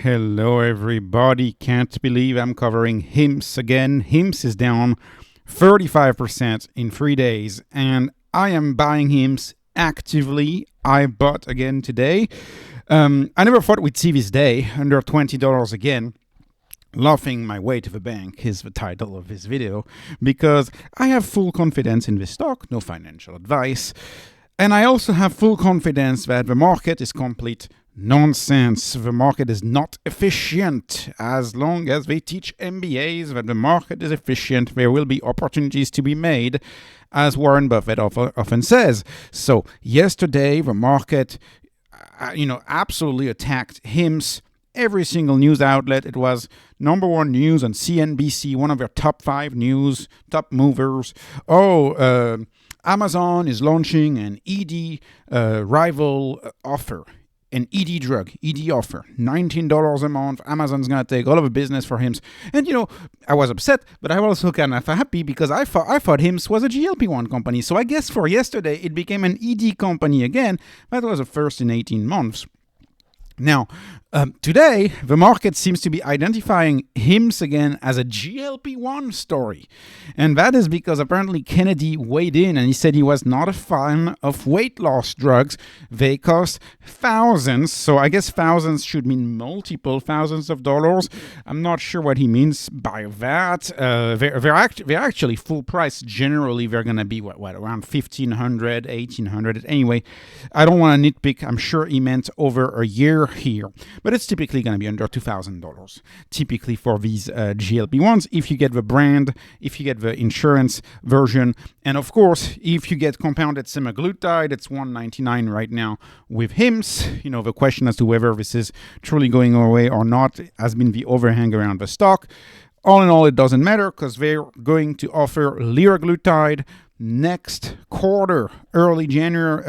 Hello, everybody. Can't believe I'm covering HIMS again. HIMS is down 35% in 3 days, and I am buying HIMS actively. I bought again today. I never thought we'd see this day under $20 again. Laughing my way to the bank is the title of this video, because I have full confidence in this stock, no financial advice. And I also have full confidence that the market is complete nonsense. The market is not efficient. As long as they teach MBAs that the market is efficient, there will be opportunities to be made, as Warren Buffett often says. So yesterday, the market, absolutely attacked HIMS. Every single news outlet, it was number one news on CNBC, one of their top 5 news, top movers. Amazon is launching an ED rival offer, an ED drug, ED offer, $19 a month. Amazon's going to take all of the business for HIMS. And, I was upset, but I was also kind of happy because I thought HIMS was a GLP-1 company. So I guess for yesterday, it became an ED company again. That was the first in 18 months. Now, today, the market seems to be identifying HIMS again as a GLP-1 story. And that is because apparently Kennedy weighed in and he said he was not a fan of weight loss drugs. They cost thousands. So I guess thousands should mean multiple thousands of dollars. I'm not sure what he means by that. They're actually full price. Generally, they're going to be around $1,500, $1,800. Anyway, I don't want to nitpick. I'm sure he meant over a year here, but it's typically going to be under $2,000 typically for these GLP-1s if you get the brand, if you get the insurance version, and of course if you get compounded semaglutide. It's $199 right now with HIMS. The question as to whether this is truly going away or not has been the overhang around the stock. All in all, it doesn't matter because they're going to offer liraglutide next quarter, early January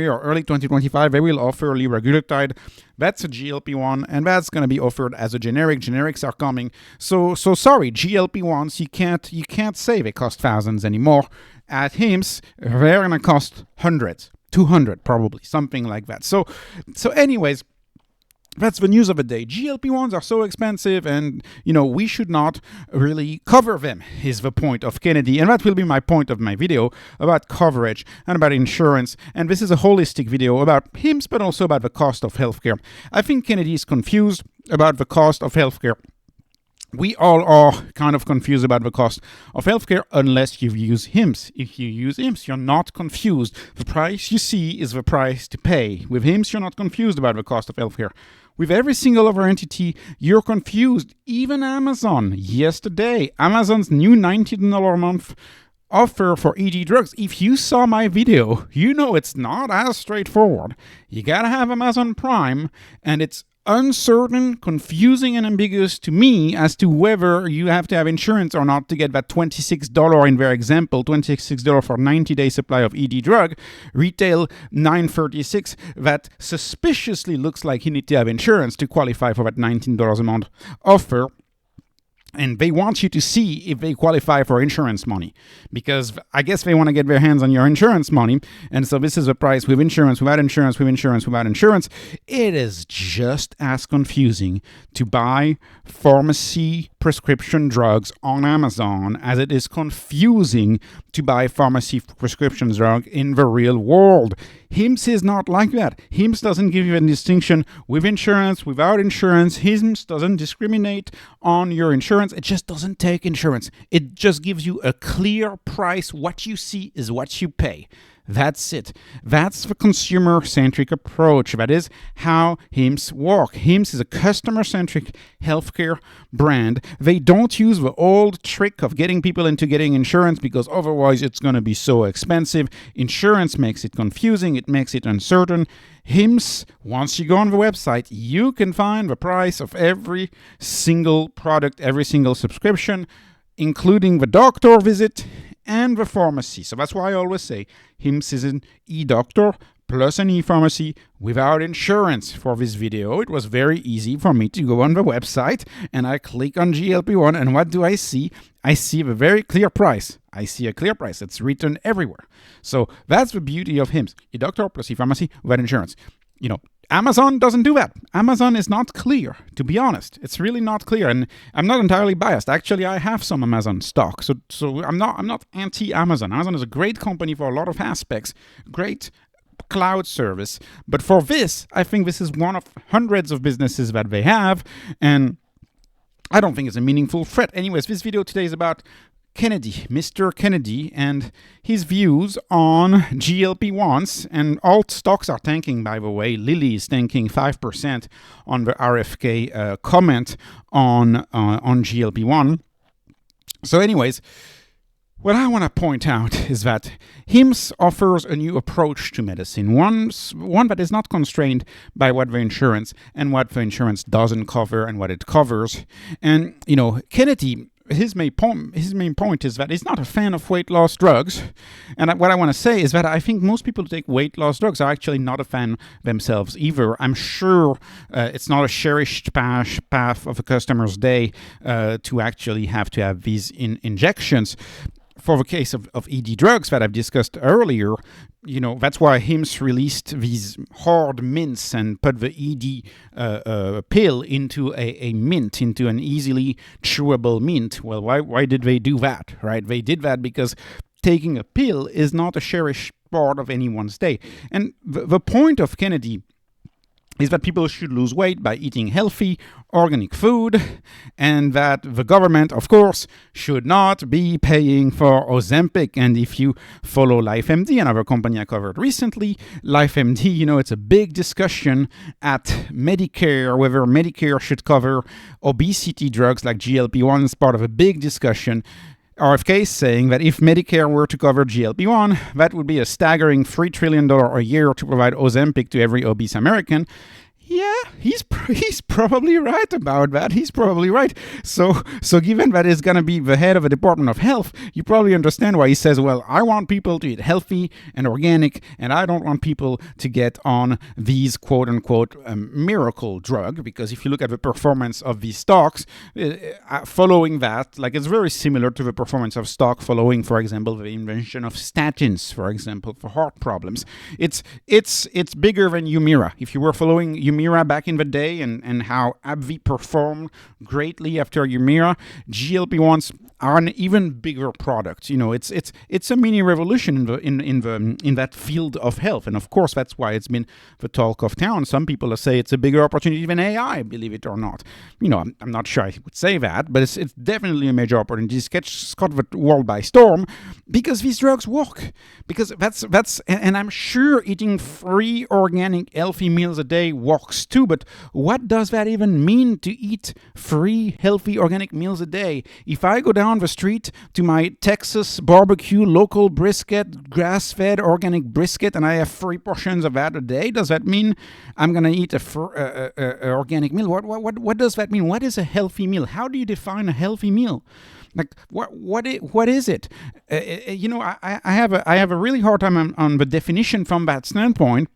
or early 2025. They will offer liraglutide. That's a GLP-1, and that's going to be offered as a generic. Generics are coming. So sorry, GLP-1s, you can't say they cost thousands anymore. At HIMS, they're going to cost hundreds, 200 probably, something like that. So anyways, that's the news of the day. GLP-1s are so expensive and, we should not really cover them, is the point of Kennedy. And that will be my point of my video about coverage and about insurance. And this is a holistic video about HIMS, but also about the cost of healthcare. I think Kennedy is confused about the cost of healthcare. We all are kind of confused about the cost of healthcare unless you use HIMS. If you use HIMS, you're not confused. The price you see is the price to pay. With HIMS, you're not confused about the cost of healthcare. With every single other entity, you're confused. Even Amazon. Yesterday, Amazon's new $19 a month offer for ED drugs. If you saw my video, it's not as straightforward. You gotta have Amazon Prime, and it's uncertain, confusing, and ambiguous to me as to whether you have to have insurance or not to get that $26 in their example, $26 for 90-day supply of ED drug, retail $9.36. That suspiciously looks like you need to have insurance to qualify for that $19 a month offer. And they want you to see if they qualify for insurance money, because I guess they want to get their hands on your insurance money. And so this is a price with insurance, without insurance, with insurance, without insurance. It is just as confusing to buy pharmacy prescription drugs on Amazon as it is confusing to buy pharmacy prescription drug in the real world. HIMS is not like that. HIMS doesn't give you a distinction with insurance, without insurance. HIMS doesn't discriminate on your insurance. It just doesn't take insurance. It just gives you a clear price. What you see is what you pay. That's it. That's the consumer-centric approach. That is how HIMS work. HIMS is a customer-centric healthcare brand. They don't use the old trick of getting people into getting insurance because otherwise it's going to be so expensive. Insurance makes it confusing. It makes it uncertain. HIMS, once you go on the website, you can find the price of every single product, every single subscription, including the doctor visit and the pharmacy. So that's why I always say HIMS is an e-doctor plus an e-pharmacy without insurance. For this video, it was very easy for me to go on the website and I click on GLP-1, and what do I see? I see a very clear price. I see a clear price. It's written everywhere. So that's the beauty of HIMS. E-doctor plus e-pharmacy without insurance. Amazon doesn't do that. Amazon is not clear, to be honest. It's really not clear, and I'm not entirely biased. Actually, I have some Amazon stock, so I'm not anti-Amazon. Amazon is a great company for a lot of aspects, great cloud service. But for this, I think this is one of hundreds of businesses that they have, and I don't think it's a meaningful threat. Anyways, this video today is about Kennedy, Mr. Kennedy, and his views on GLP-1s. And all stocks are tanking, by the way. Lilly is tanking 5% on the RFK comment on GLP-1. So anyways, what I want to point out is that HIMSS offers a new approach to medicine, one that is not constrained by what the insurance and what the insurance doesn't cover and what it covers. And, Kennedy, his main point is that he's not a fan of weight loss drugs. And what I want to say is that I think most people who take weight loss drugs are actually not a fan themselves either. I'm sure it's not a cherished path of a customer's day to actually have to have these injections. For the case of ED drugs that I've discussed earlier, that's why HIMSS released these hard mints and put the ED pill into a mint, into an easily chewable mint. Well, why did they do that, right? They did that because taking a pill is not a cherished part of anyone's day. And the point of Kennedy is that people should lose weight by eating healthy, organic food, and that the government, of course, should not be paying for Ozempic. And if you follow LifeMD, another company I covered recently, LifeMD, it's a big discussion at Medicare, whether Medicare should cover obesity drugs like GLP-1 is part of a big discussion. RFK is saying that if Medicare were to cover GLP-1, that would be a staggering $3 trillion a year to provide Ozempic to every obese American. Yeah, he's probably right about that. He's probably right. So given that it's going to be the head of a Department of Health, you probably understand why he says, well, I want people to eat healthy and organic, and I don't want people to get on these quote-unquote miracle drug, because if you look at the performance of these stocks, following that, it's very similar to the performance of stock following, for example, the invention of statins, for example, for heart problems. It's bigger than Humira. If you were following Humira back in the day and how AbbVie performed greatly after Humira, GLP-1s are an even bigger product. It's a mini revolution in that field of health, and of course that's why it's been the talk of town. Some people say it's a bigger opportunity than AI, believe it or not. I'm not sure I would say that, but it's definitely a major opportunity. It's caught the world by storm because these drugs work. Because that's and I'm sure eating 3 organic healthy meals a day works too. But what does that even mean, to eat 3 healthy organic meals a day? If I go down the street to my Texas barbecue local brisket, grass-fed organic brisket, and I have 3 portions of that a day, does that mean I'm going to eat a organic meal? What does that mean? What is a healthy meal? How do you define a healthy meal? What is it? I have a really hard time on the definition from that standpoint.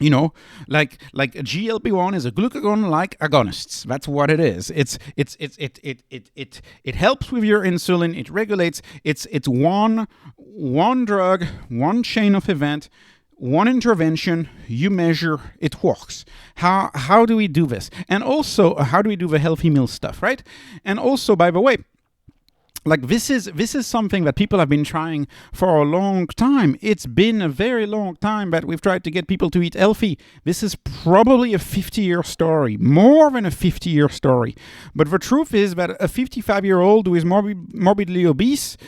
Like a GLP-1 is a glucagon-like agonist. That's what it is. It helps with your insulin. It regulates. It's one drug, one chain of event, one intervention. You measure, it works. How do we do this? And also, how do we do the healthy meal stuff, right? And also, by the way, this is something that people have been trying for a long time. It's been a very long time that we've tried to get people to eat healthy. This is probably a 50-year story, more than a 50-year story. But the truth is that a 55-year-old who is morbidly obese,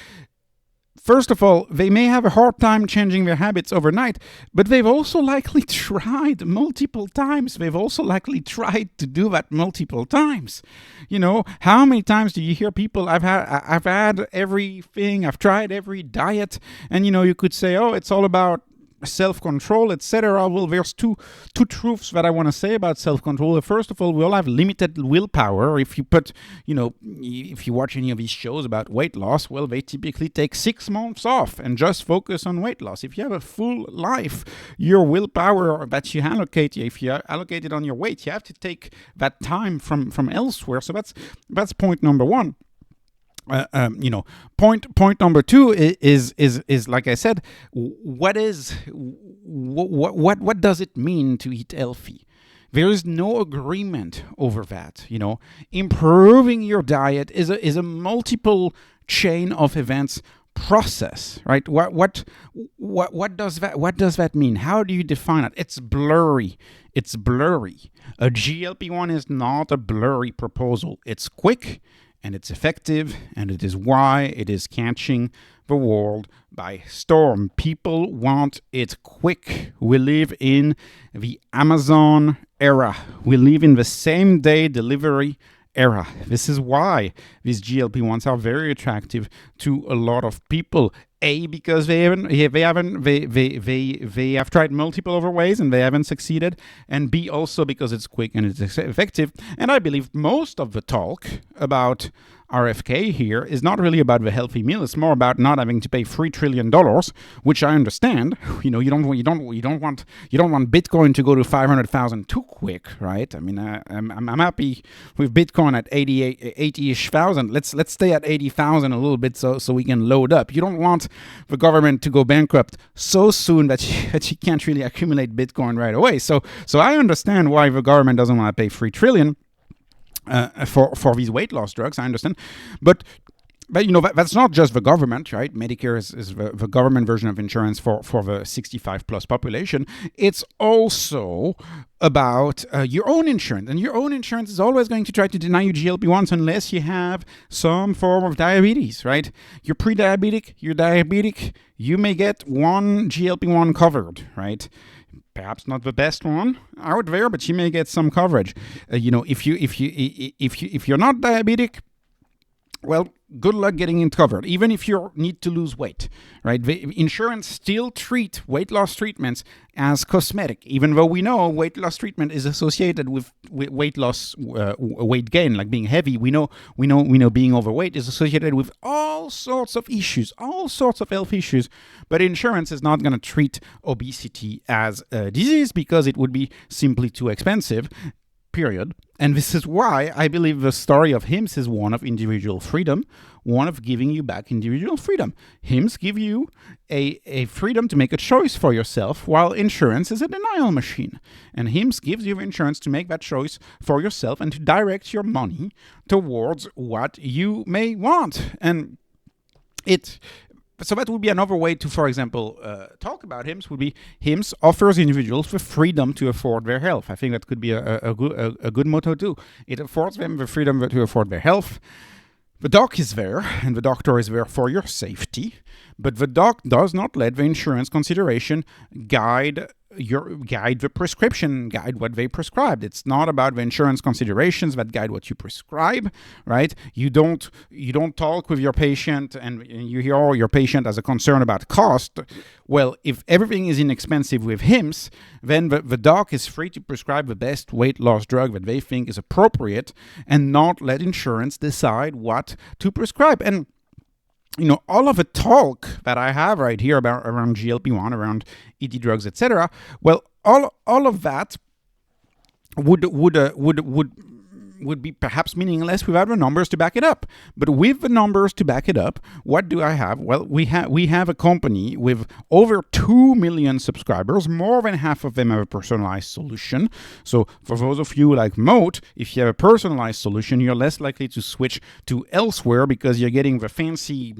first of all, they may have a hard time changing their habits overnight, but they've also likely tried multiple times. They've also likely tried to do that multiple times. How many times do you hear people, I've had everything, I've tried every diet, and you could say, oh, it's all about self-control, etc. Well, there's two truths that I want to say about self-control. First of all, we all have limited willpower. If you watch any of these shows about weight loss, well, they typically take 6 months off and just focus on weight loss. If you have a full life, your willpower that you allocate, if you allocate it on your weight, you have to take that time from elsewhere. So that's point number one. Point number two is like I said, what does it mean to eat healthy? There is no agreement over that. Improving your diet is a multiple chain of events process, right? What does that mean? How do you define it? It's blurry. A GLP-1 is not a blurry proposal. It's quick and it's effective, and it is why it is catching the world by storm. People want it quick. We live in the Amazon era. We live in the same day delivery era. This is why these GLP-1s are very attractive to a lot of people. A, because they have tried multiple other ways and they haven't succeeded, and B, also because it's quick and it's effective. And I believe most of the talk about RFK here is not really about the healthy meal. It's more about not having to pay $3 trillion, which I understand. You don't want Bitcoin to go to 500,000 too quick, right? I mean, I'm happy with Bitcoin at 80-ish thousand. Let's stay at 80,000 a little bit so we can load up. You don't want the government to go bankrupt so soon that you can't really accumulate Bitcoin right away. So I understand why the government doesn't want to pay $3 trillion. For these weight loss drugs, I understand, but that's not just the government, right? Medicare is the government version of insurance for the 65 plus population. It's also about your own insurance, and your own insurance is always going to try to deny you GLP-1s unless you have some form of diabetes, right? You're pre-diabetic, you're diabetic, you may get one GLP-1 covered, right? Perhaps not the best one out there, but you may get some coverage. If you're not diabetic, well, good luck getting it covered, even if you need to lose weight, right? The insurance still treat weight loss treatments as cosmetic, even though we know weight loss treatment is associated with weight loss, weight gain, like being heavy. We know being overweight is associated with all sorts of issues, all sorts of health issues. But insurance is not going to treat obesity as a disease because it would be simply too expensive. Period. And this is why I believe the story of HIMSS is one of individual freedom, one of giving you back individual freedom. HIMSS give you a freedom to make a choice for yourself, while insurance is a denial machine. And HIMSS gives you insurance to make that choice for yourself and to direct your money towards what you may want. And so that would be another way to, for example, talk about HIMSS would be HIMSS offers individuals the freedom to afford their health. I think that could be a good motto too. It affords them the freedom to afford their health. The doc is there, and the doctor is there for your safety, but the doc does not let the insurance consideration guide the prescription, guide what they prescribed. It's not about the insurance considerations that guide what you prescribe, right? You don't talk with your patient and you hear your patient as a concern about cost. Well, if everything is inexpensive with HIMSS, then the doc is free to prescribe the best weight loss drug that they think is appropriate and not let insurance decide what to prescribe. And all of the talk that I have right here around GLP-1, around ED drugs, etc. Well, all of that would be perhaps meaningless without the numbers to back it up. But with the numbers to back it up, what do I have? Well, we have a company with over 2 million subscribers. More than half of them have a personalized solution. So for those of you like Moat, if you have a personalized solution, you're less likely to switch to elsewhere because you're getting the fancy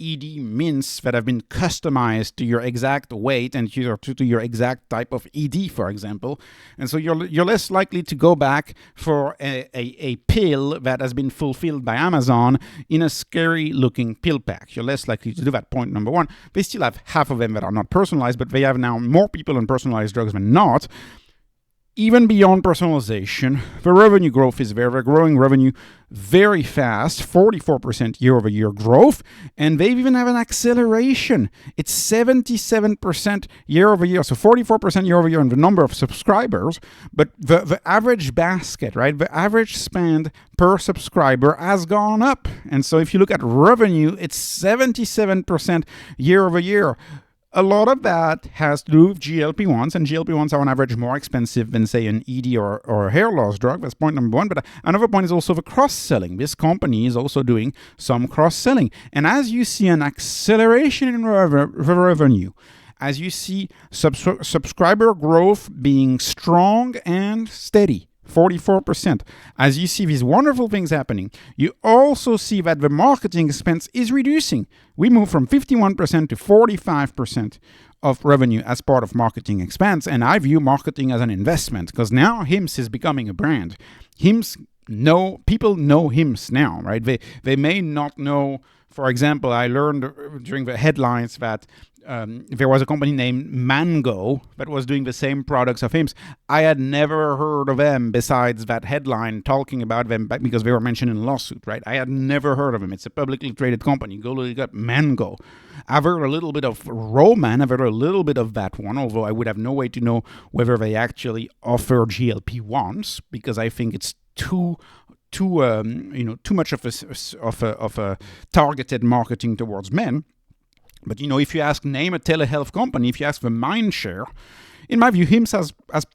ED mints that have been customized to your exact weight and to your exact type of ED, for example. And so you're less likely to go back for a pill that has been fulfilled by Amazon in a scary looking pill pack. You're less likely to do that, point number one. They still have half of them that are not personalized, but they have now more people on personalized drugs than not. Even beyond personalization, the revenue growth is there. They're growing revenue very fast, 44% year-over-year growth, and they even have an acceleration. It's 77% year-over-year, so 44% year-over-year in the number of subscribers, but the average basket, right, the average spend per subscriber has gone up. And so if you look at revenue, it's 77% year-over-year. A lot of that has to do with GLP-1s, and GLP-1s are on average more expensive than, say, an ED or a hair loss drug. That's point number one. But another point is also the cross-selling. This company is also doing some cross-selling. And as you see an acceleration in revenue, as you see subscriber growth being strong and steady, 44%. As you see these wonderful things happening, you also see that the marketing expense is reducing. We move from 51% to 45% of revenue as part of marketing expense, and I view marketing as an investment because now Hims is becoming a brand. People know Hims now, right? They may not know. For example, I learned during the headlines that there was a company named Mango that was doing the same products of Hims. I had never heard of them besides that headline talking about them because they were mentioned in a lawsuit, right? I had never heard of them. It's a publicly traded company. Go look up Mango. I've heard a little bit of Roman. I've heard a little bit of that one, although I would have no way to know whether they actually offer GLP-1s because I think it's too much of a targeted marketing towards men. But, if you name a telehealth company, if you ask the mindshare, in my view, Hims has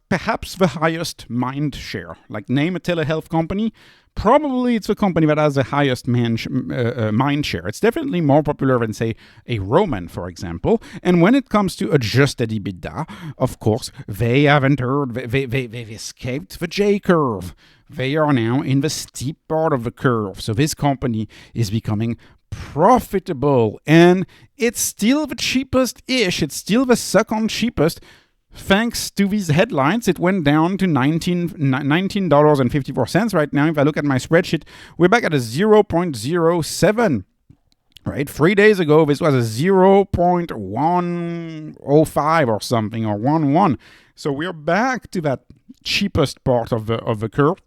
perhaps the highest mindshare. Like, name a telehealth company, probably it's the company that has the highest mindshare. It's definitely more popular than, say, a Roman, for example. And when it comes to adjusted EBITDA, of course, they haven't heard, they've escaped the J-curve. They are now in the steep part of the curve. So this company is becoming profitable, and it's still the cheapest-ish. It's still the second cheapest. Thanks to these headlines, it went down to $19.54 right now. If I look at my spreadsheet, we're back at a 0.07. Right? 3 days ago, this was a 0.105 or something, or 1.1. So we're back to that cheapest part of the curve.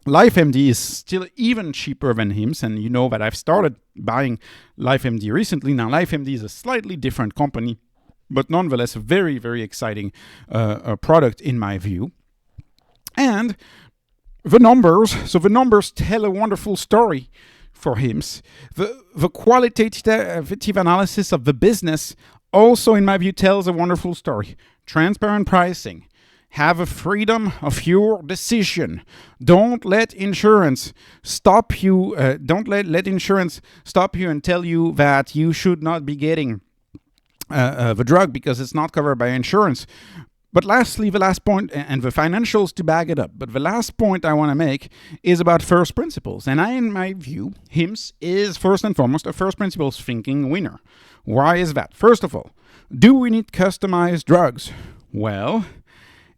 LifeMD is still even cheaper than Hims, and you know that I've started buying LifeMD recently. Now, LifeMD is a slightly different company, but nonetheless a very, very exciting product in my view. And the numbers tell a wonderful story for Hims. The qualitative analysis of the business also, in my view, tells a wonderful story. Transparent pricing. Have a freedom of your decision. Don't let insurance stop you. Don't let insurance stop you and tell you that you should not be getting the drug because it's not covered by insurance. But lastly, the last point, and the financials to back it up, but the last point I want to make is about first principles. And in my view, Hims is first and foremost a first principles thinking winner. Why is that? First of all, do we need customized drugs? Well,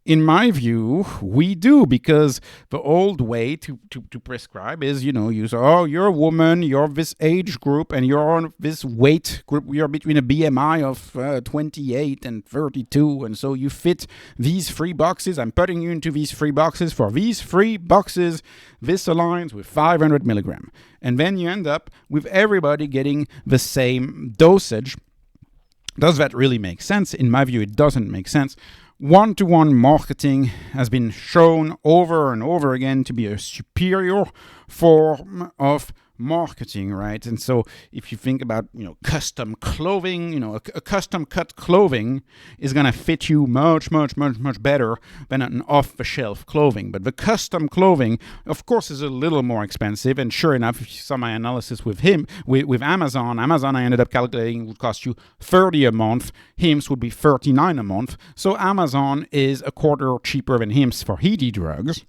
in my view, we do, because the old way to prescribe is, you're a woman, you're this age group, and you're on this weight group. You're between a BMI of 28 and 32, and so you fit these 3 boxes. I'm putting you into these 3 boxes. For these 3 boxes, this aligns with 500 milligram. And then you end up with everybody getting the same dosage. Does that really make sense? In my view, it doesn't make sense. One-to-one marketing has been shown over and over again to be a superior form of marketing, right? And so if you think about, custom clothing, a custom cut clothing is going to fit you much, much, much, much better than an off-the-shelf clothing. But the custom clothing, of course, is a little more expensive. And sure enough, if you saw my analysis with Amazon, I ended up calculating would cost you $30 a month. Hims would be $39 a month. So Amazon is a quarter cheaper than Hims for ED drugs,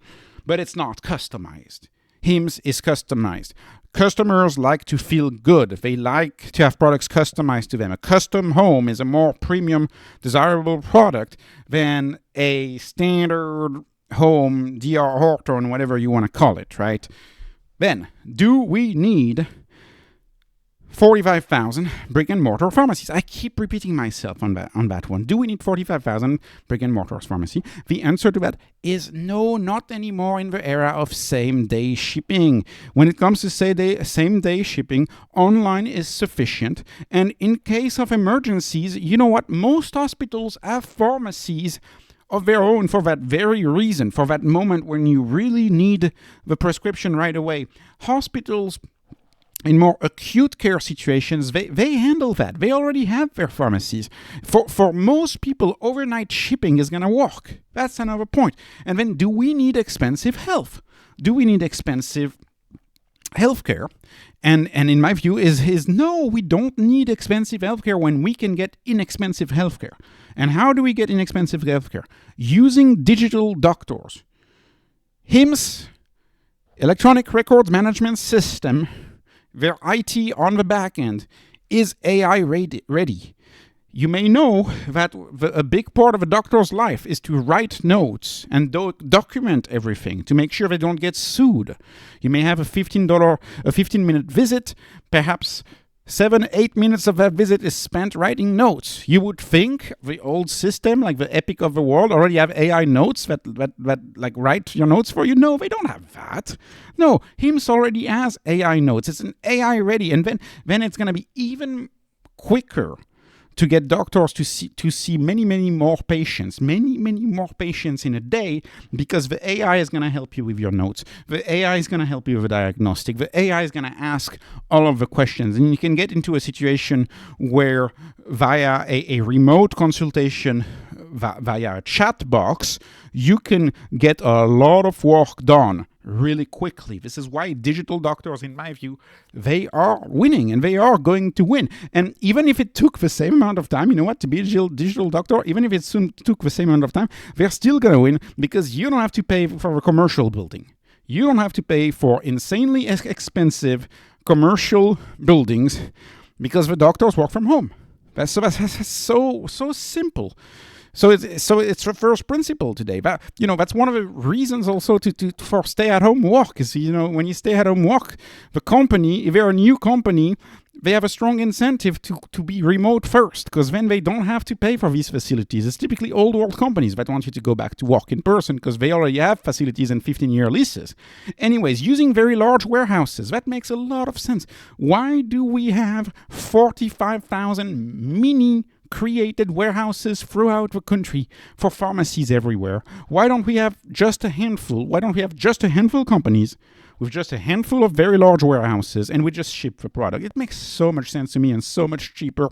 but it's not customized. Hims is customized. Customers like to feel good. They like to have products customized to them. A custom home is a more premium, desirable product than a standard home, DR Horton, whatever you want to call it, right? Then, do we need 45,000 brick-and-mortar pharmacies? I keep repeating myself on that one. Do we need 45,000 brick-and-mortar pharmacy? The answer to that is no, not anymore in the era of same-day shipping. When it comes to same-day shipping, online is sufficient. And in case of emergencies, you know what? Most hospitals have pharmacies of their own for that very reason, for that moment when you really need the prescription right away. Hospitals in more acute care situations, they handle that. They already have their pharmacies. For most people, overnight shipping is going to work. That's another point. And then, do we need expensive health? Do we need expensive healthcare? And in my view is no, we don't need expensive healthcare when we can get inexpensive healthcare. And how do we get inexpensive healthcare? Using digital doctors. HIMSS, Electronic Records Management System, their IT on the back end is AI ready. You may know that a big part of a doctor's life is to write notes and document everything to make sure they don't get sued. You may have a $15-minute visit, perhaps 7-8 minutes of that visit is spent writing notes. You would think the old system, like the Epic of the world, already have AI notes that like write your notes for you. No, they don't have that. No, HIMSS already has AI notes. It's an AI ready, and then it's going to be even quicker to get doctors to see many more patients in a day, because the AI is going to help you with your notes. The AI is going to help you with a diagnostic. The AI is going to ask all of the questions. And you can get into a situation where via a remote consultation, via a chat box, you can get a lot of work done really quickly. This is why digital doctors, in my view, they are winning and they are going to win. And even if it took the same amount of time, you know what, to be a digital doctor, even if it soon took the same amount of time, they're still going to win, because you don't have to pay for a commercial building. You don't have to pay for insanely expensive commercial buildings, because the doctors work from home. That's so simple. So it's the first principle today. But that's one of the reasons also for stay-at-home work. Is when you stay-at-home work, the company, if they're a new company, they have a strong incentive to be remote first, because then they don't have to pay for these facilities. It's typically old world companies that want you to go back to work in person because they already have facilities and 15-year leases. Anyways, using very large warehouses, that makes a lot of sense. Why do we have 45,000 mini created warehouses throughout the country for pharmacies everywhere? Why don't we have just a handful? Why don't we have just a handful of companies with just a handful of very large warehouses, and we just ship the product? It makes so much sense to me and so much cheaper.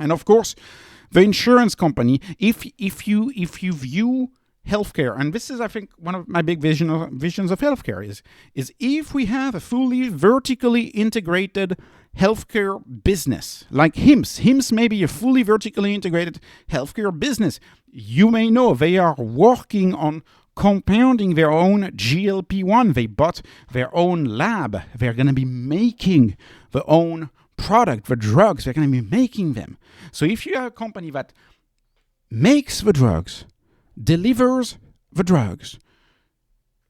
And of course, the insurance company, if you view healthcare, and this is, I think, one of my big visions of healthcare is if we have a fully vertically integrated healthcare business, like HIMSS may be a fully vertically integrated healthcare business. You may know they are working on compounding their own GLP-1. They bought their own lab. They're going to be making their own product, the drugs. They're going to be making them. So if you have a company that makes the drugs, delivers the drugs,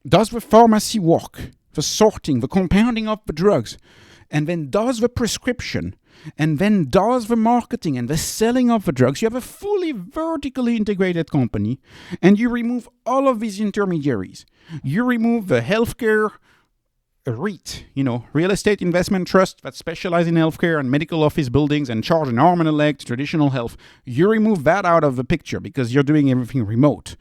does the pharmacy work, the sorting, the compounding of the drugs, and then does the prescription, and then does the marketing and the selling of the drugs, you have a fully vertically integrated company, and you remove all of these intermediaries. You remove the healthcare REIT, real estate investment trust that specialize in healthcare and medical office buildings and charge an arm and a leg to traditional health. You remove that out of the picture because you're doing everything remote,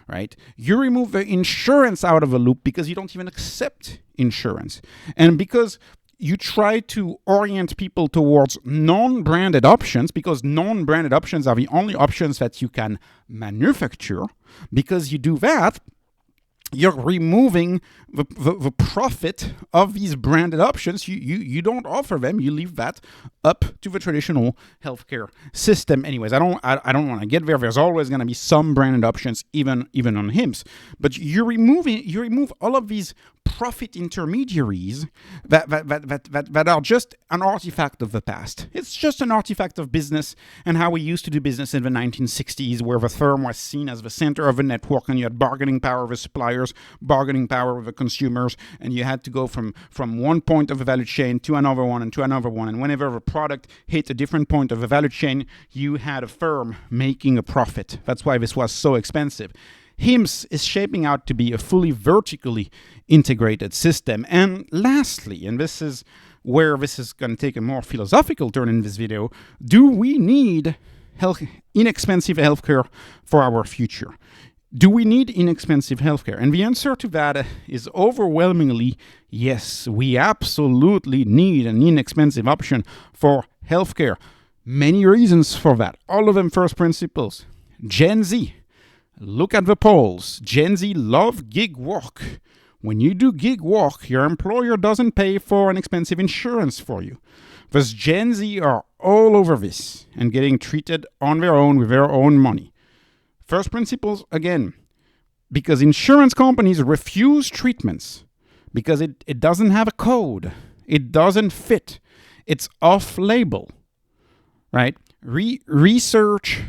right? You remove the insurance out of the loop because you don't even accept insurance. And because you try to orient people towards non-branded options, because non-branded options are the only options that you can manufacture. Because you do that, you're removing the profit of these branded options. You don't offer them. You leave that up to the traditional healthcare system. Anyways, I don't want to get there. There's always going to be some branded options, even on HIMSS. But you remove all of these profit intermediaries that are just an artifact of the past. It's just an artifact of business and how we used to do business in the 1960s, where the firm was seen as the center of a network, and you had bargaining power with suppliers, bargaining power with the consumers, and you had to go from one point of the value chain to another one and to another one. And whenever a product hit a different point of the value chain, you had a firm making a profit. That's why this was so expensive. HIMSS is shaping out to be a fully vertically integrated system. And lastly, and this is where this is going to take a more philosophical turn in this video, do we need inexpensive healthcare for our future? do we need inexpensive healthcare? And the answer to that is overwhelmingly yes. We absolutely need an inexpensive option for healthcare. Many reasons for that. All of them first principles. Gen Z. Look at the polls. Gen Z love gig work. When you do gig work, your employer doesn't pay for an expensive insurance for you. Thus, Gen Z are all over this and getting treated on their own with their own money. First principles, again, because insurance companies refuse treatments because it doesn't have a code. It doesn't fit. It's off-label, right? Research,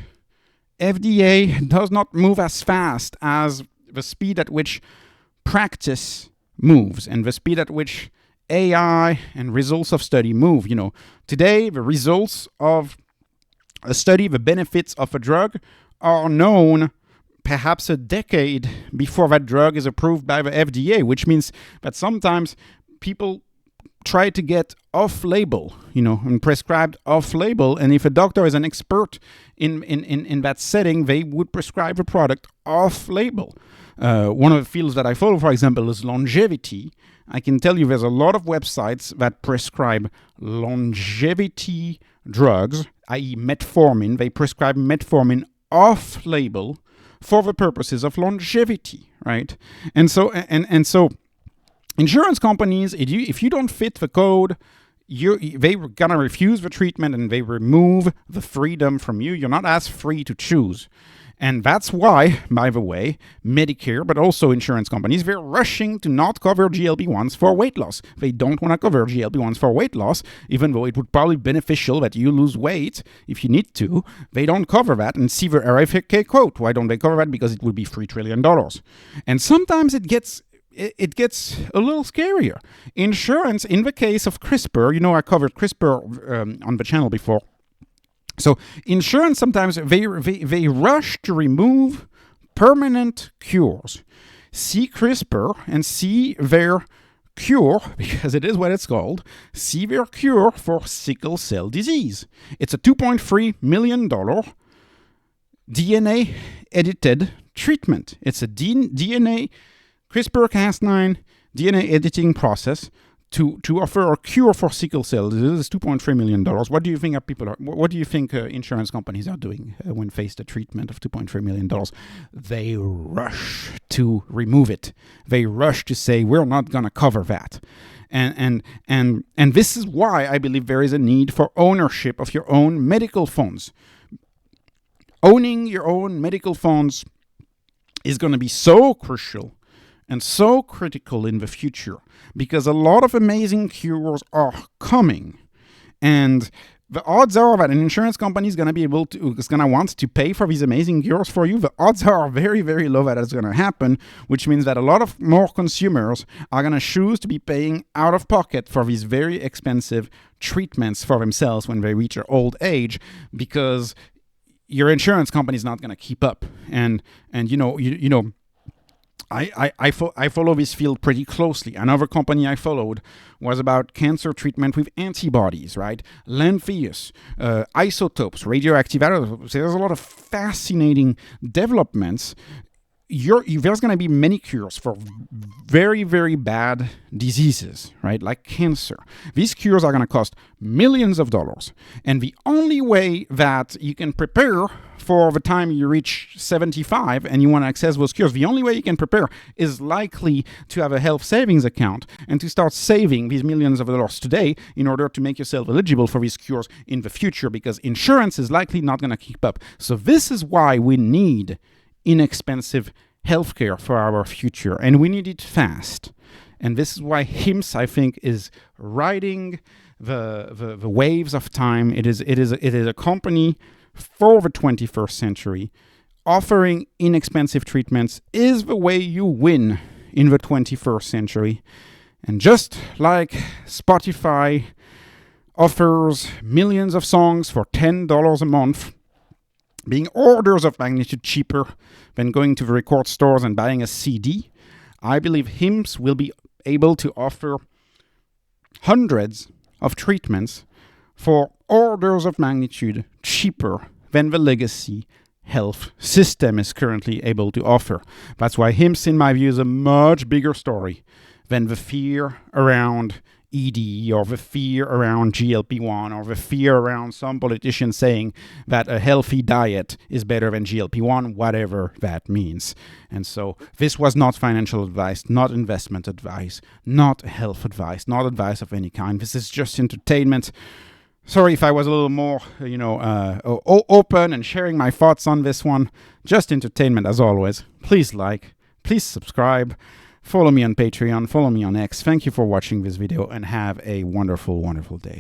FDA does not move as fast as the speed at which practice moves and the speed at which AI and results of study move. Today, the results of a study, the benefits of a drug are known perhaps a decade before that drug is approved by the FDA, which means that sometimes people try to get off-label, and prescribed off-label, and if a doctor is an expert in that setting, they would prescribe a product off-label. One of the fields that I follow, for example, is longevity. I can tell you there's a lot of websites that prescribe longevity drugs, i.e. metformin. They prescribe metformin off-label for the purposes of longevity, right? And so insurance companies, if you don't fit the code, they're going to refuse the treatment and they remove the freedom from you. You're not as free to choose. And that's why, by the way, Medicare, but also insurance companies, they're rushing to not cover GLP-1s for weight loss. They don't want to cover GLP-1s for weight loss, even though it would probably be beneficial that you lose weight if you need to. They don't cover that. And see the RFK quote. Why don't they cover that? Because it would be $3 trillion. And sometimes it gets a little scarier. Insurance, in the case of CRISPR, I covered CRISPR on the channel before. So insurance sometimes, they rush to remove permanent cures. See CRISPR and see their cure, because it is what it's called, see their cure for sickle cell disease. It's a $2.3 million DNA-edited treatment. It's a DNA CRISPR-Cas9 DNA editing process to offer a cure for sickle cell. This is $2.3 million. What do you think what do you think insurance companies are doing when faced a treatment of $2.3 million? They rush to remove it. They rush to say, we're not going to cover that. And this is why I believe there is a need for ownership of your own medical funds. Owning your own medical funds is going to be so crucial and so critical in the future, because a lot of amazing cures are coming. And the odds are that an insurance company is going to want to pay for these amazing cures for you. The odds are very, very low that it's going to happen, which means that a lot of more consumers are going to choose to be paying out of pocket for these very expensive treatments for themselves when they reach their old age, because your insurance company is not going to keep up. And I follow this field pretty closely. Another company I followed was about cancer treatment with antibodies, right? Lantheus, isotopes, radioactive isotopes. There's a lot of fascinating developments. There's going to be many cures for very, very bad diseases, right? Like cancer. These cures are going to cost millions of dollars. And the only way that you can prepare for the time you reach 75 and you want to access those cures, the only way you can prepare is likely to have a health savings account and to start saving these millions of dollars today in order to make yourself eligible for these cures in the future, because insurance is likely not going to keep up. So this is why we need inexpensive healthcare for our future, and we need it fast. And this is why HIMSS, I think, is riding the waves of time. It is a company for the 21st century. Offering inexpensive treatments is the way you win in the 21st century. And just like Spotify offers millions of songs for $10 a month, being orders of magnitude cheaper than going to the record stores and buying a CD, I believe HIMSS will be able to offer hundreds of treatments for orders of magnitude cheaper than the legacy health system is currently able to offer. That's why HIMSS, in my view, is a much bigger story than the fear around ED or the fear around GLP-1 or the fear around some politicians saying that a healthy diet is better than GLP-1, whatever that means. And so this was not financial advice, not investment advice, not health advice, not advice of any kind. This is just entertainment. Sorry if I was a little more, open and sharing my thoughts on this one. Just entertainment as always. Please like, please subscribe. Follow me on Patreon, follow me on X. Thank you for watching this video and have a wonderful, wonderful day.